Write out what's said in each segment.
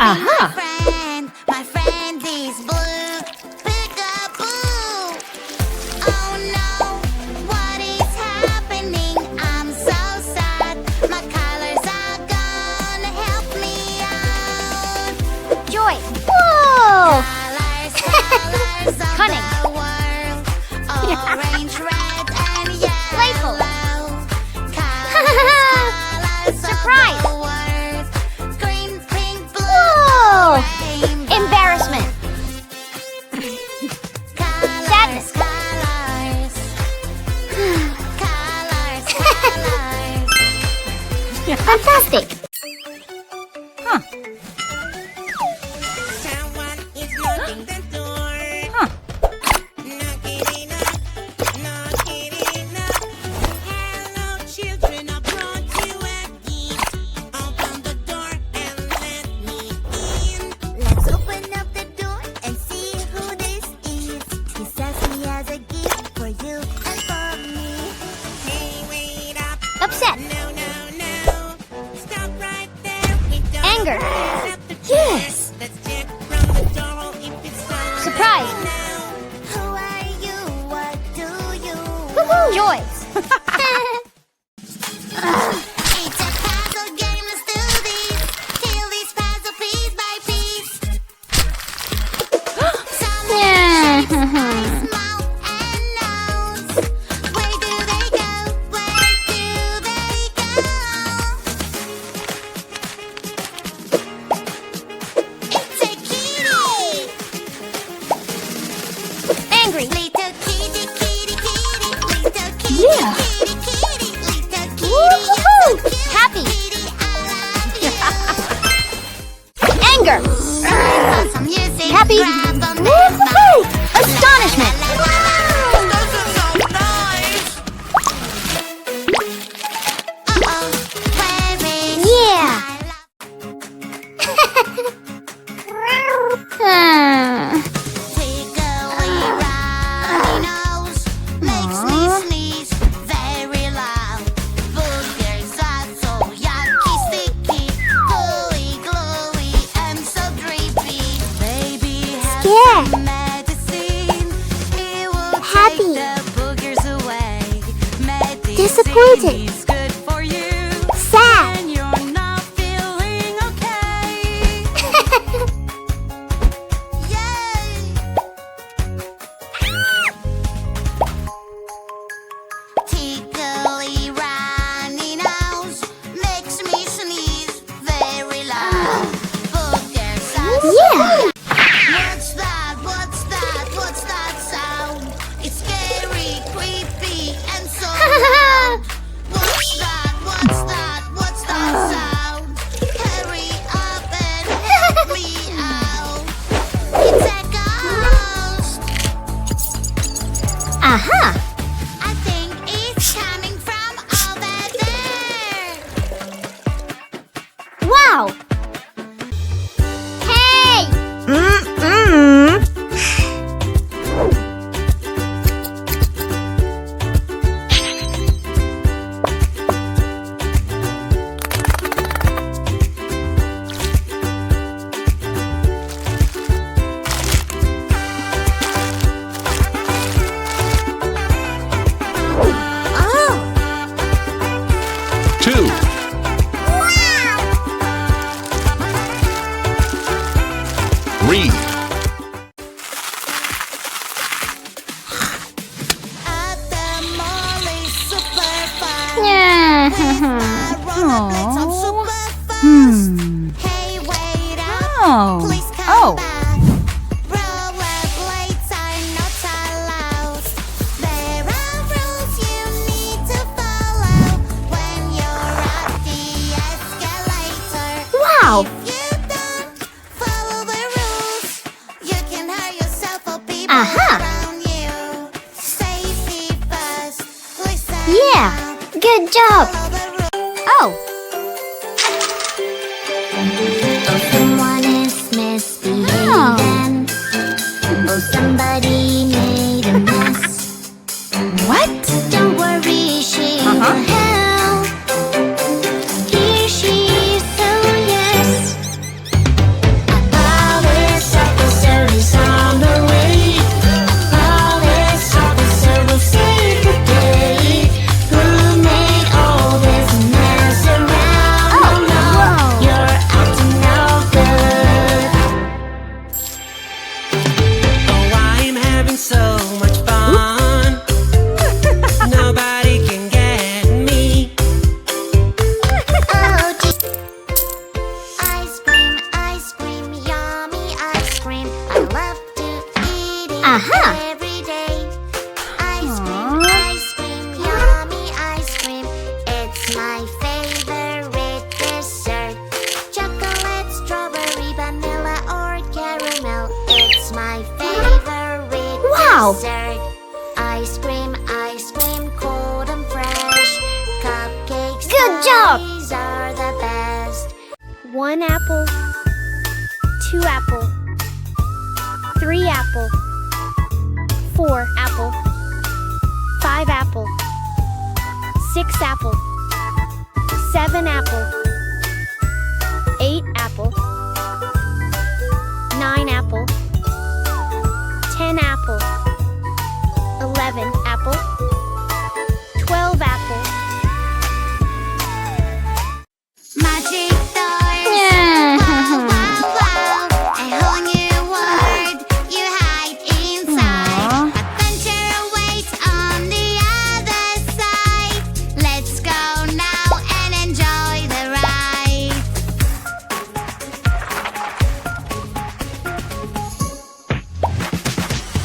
Aha! My friend is blue. Peekaboo. Oh no, what is happening? I'm so sad. My colors are gonna help me out. Joy! Whoa! Colors, colors of Cunning. the world. Orange, red, and yellow. Playful. Colors, Surprise. of the world. Green, pink, blue. Whoa! Rainbow. Embarrassment! Colors, Sadness. colors. Colors, colors. Fantastic! Huh. Someone is knocking the door. Huh. Knock it up, knock it up. Hello, children, I brought you a gift. Open the door and let me in. Let's open up the door and see who this is. He says he has a gift for you and for me. Hey, wait up. Upset! No, no, no. Stop right there. We don't Anger. accept the Yes. dress. Let's check from the door if it's someone Surprise. we know. Who are you? What do you Woohoo! Joy! It's a puzzle game, let's do this. Kill this puzzle piece by piece. Some mouth and nose. Where do they go? Where do they go? It's a kitty. Angry! Little kitty, kitty, kitty. Little kitty, Yeah. kitty, kitty. Little kitty, Woohoo! you're so cute. Happy! Kitty, I love you. Anger! Some music, Happy! grab on that Woohoo! Astonishment! Uh-oh, where is Yeah. Wiggly runny nose makes me sneeze very loud. Boogers are so yucky, sticky, gooey, gluey, and so drippy. Baby has Scared. some medicine. It will Happy. take the boogers away. Medicine Disappointed. is good for you. Sad! And you're not feeling okay. Yay! Tickly runny nose makes me sneeze very loud. Boogers are so Yeah! What's that? What's that? What's that sound? It's scary, creepy, and so loud. What's that? What's that? What's that sound? Hurry up and help me out. It's a ghost. Aha! I think it's coming from over there. Wow! Hey! Oh, 2, wow! 3, At the mall is super fun. Yeah. Rollerblades are super fast. Hey, wait up. Oh. Please come Oh. back. Rollerblades are not allowed. There are rules you need to follow when you're at the escalator. Wow! If you don't follow the rules, you can hurt yourself or people Aha. around you. Safety first. Listen Yeah! up. Good job! Follow the rules. Oh! Someone is misbehaving. Oh, somebody made a mess. What? Don't worry, she will help. Here she is, so yes. Wow. dessert. Ice cream, cold and fresh. Cupcakes, Good job. these are the best. 1 apple, 2 apple, 3 apple, 4 apple, 5 apple, 6 apple, 7 apple, 8 apple, 9 apple, 10 apple, 11 apple, 12 apple. Magic doors. Yeah. Wow, wow, wow. A whole new world you hide inside. Aw. Adventure awaits on the other side. Let's go now and enjoy the ride.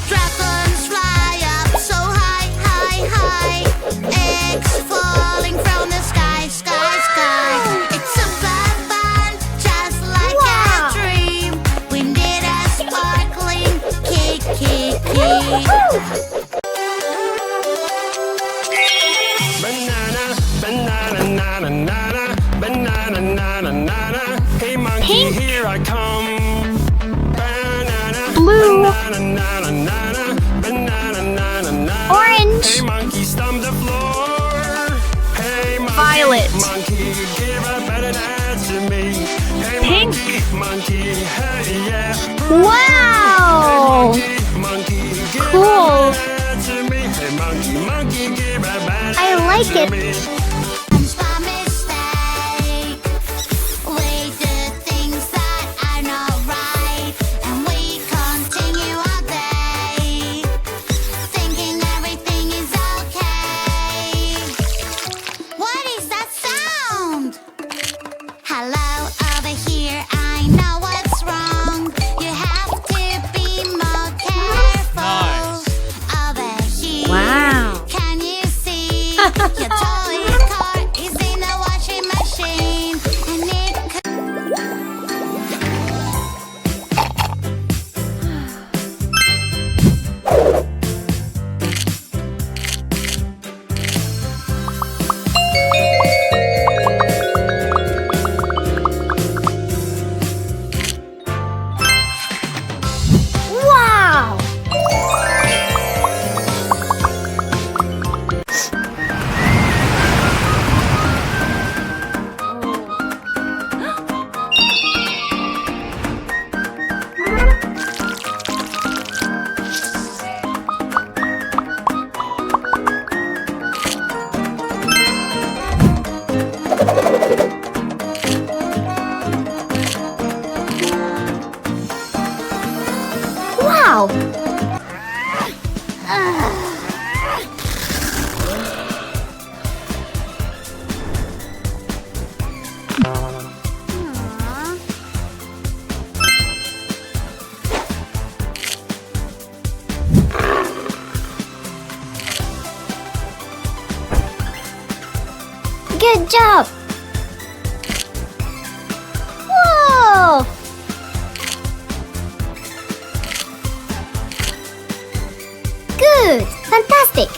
Dragons fly up so high, high, high. Eggs falling from the sky, sky, sky. It's super fun, just like Wow. a dream. We need a sparkling kick, kick, kick. Banana, banana, nana, nana, banana, nana, nana. Hey monkey, Pink. here I come. Banana, Blue. banana, nana, nana, banana, nana, nana. Orange. Hey monkey, stomp the floor. Hey monkey, Violet. monkey, give a banana to me. Hey Pink. monkey, monkey, hey yeah. Wow. Hey monkey, give Cool. a banana to me. Hey monkey, monkey, give a banana I like to it. me. By mistake, we do things that are not right, and we continue our day, thinking everything is okay. What is that sound? Hello over here, I know what's wrong. You have to be more careful. Over here, Wow. can you see your toy car is in the washing machine, and it could Wow. Wow. Good job. Whoa. Good. Fantastic.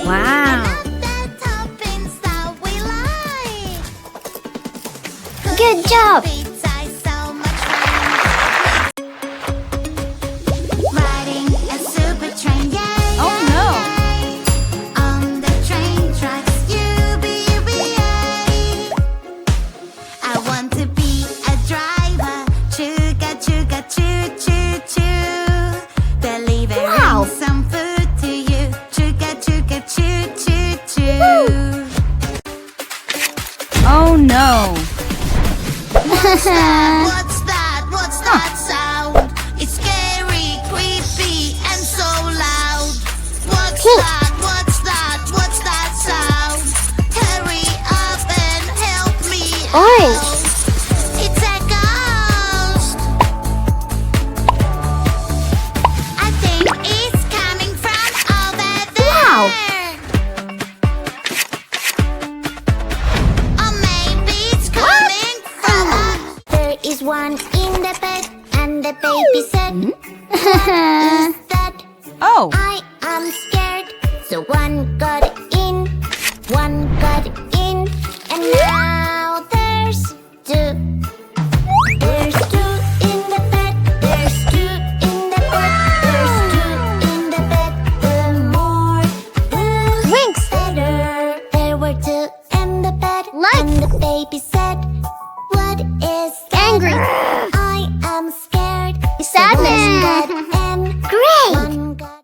Wow. Another toppings that we like. Good job. Pizza is so much fun. Riding a super train, yay! Oh, no. On the train tracks, UBUBA. I want to be a driver. Chuga chuga choo choo choo. Delivering Wow. some food to you. Chuga chuga choo choo choo. Oh no. What's that? What's that? What's that sound? It's scary, creepy, and so loud. What's that? What's that? What's that sound? Hurry up and help me Oh. out. It's a ghost. I think it's coming from over there. Wow. Or maybe it's coming from up. There is one in the bed, and the baby said, "Is that Oh. I am scared?" So one got in, and now there's two. There's two in the bed. There's two in the bed. There's two in the bed. The more the Winks. better. There were two in the bed, Like. and the baby said, "What is that?" Angry. I am scared. Sadness. One got in, Great. one got